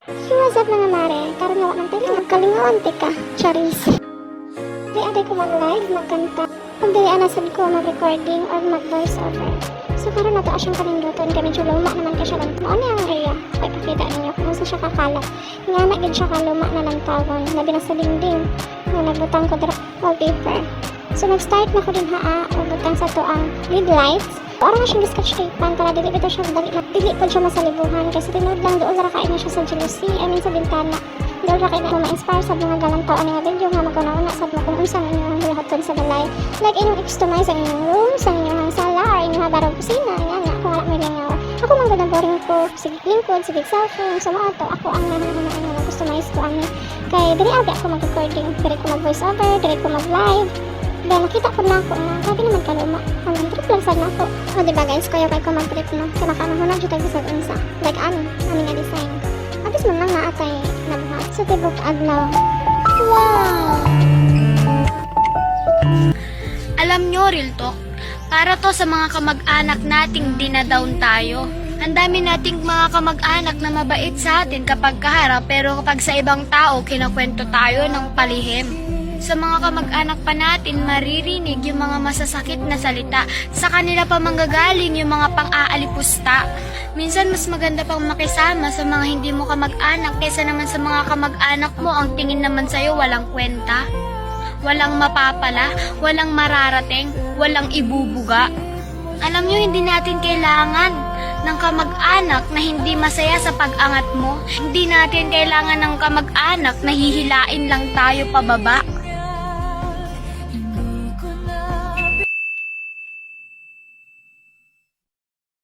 What's up mga mare? Karon nga man tayo nagkalingawan ka. Charis. Di aday ko mag-live, magkanta. Kung di anasad ko mag-recording or mag-voice over. So karon na to asyang kaninduton kami medyo luma naman ka siya lang. Ano yung area? Kaya pakita ninyo kung saan siya kakalat. Nga na gid siya kaluma na lang tawon. Labi na sa dingding. Nga nagbutang ko wallpaper. So nag-start na ko din haa. Nagbutang sa to ang lead lights. Parang nga siyang sketch tapean para dili bitaw siya dili pa siya masalibuhan kasi tinuod lang doon ra kain na siya sa jealousy, I mean sa bintana. Doon ra kain na ma-inspire sa mga galang tao nga video nga maguna-una sad mo kung unsa ang inyong buhaton sa balay. Like inyong customize ang inyong room, sa inyong sala, or inyong barong kusina, nga na kung wala may lingaw. Ako man gud boring ko, sige lingkod, sige cellphone, sa mga to ako ang nahana customize ko ani. Kay diri agi ako mag-recording, diri ko mag-voice over, diri ko mag-live. Dahil nakita ko na ako na grabe naman kaluma. Hanggang trip lang sad na ako. O diba guys, kaya ko mag-trip no. Kaya makanahon na dito sa unsa. Like ani nga design. At least man lang naatay nabuhat. So tibok adlaw. Wow! Alam nyo, Real Talk, para to sa mga kamag-anak nating dinadown tayo. Ang dami nating mga kamag-anak na mabait sa atin kapag kaharap, pero kapag sa ibang tao, kinakwento tayo ng palihim. Sa mga kamag-anak pa natin, maririnig yung mga masasakit na salita. Sa kanila pa manggagaling yung mga pang-aalipusta. Minsan mas maganda pang makisama sa mga hindi mo kamag-anak kaysa naman sa mga kamag-anak mo ang tingin naman sa'yo walang kwenta. Walang mapapala, walang mararating, walang ibubuga. Alam nyo, hindi natin kailangan ng kamag-anak na hindi masaya sa pag-angat mo. Hindi natin kailangan ng kamag-anak na hihilain lang tayo pababa.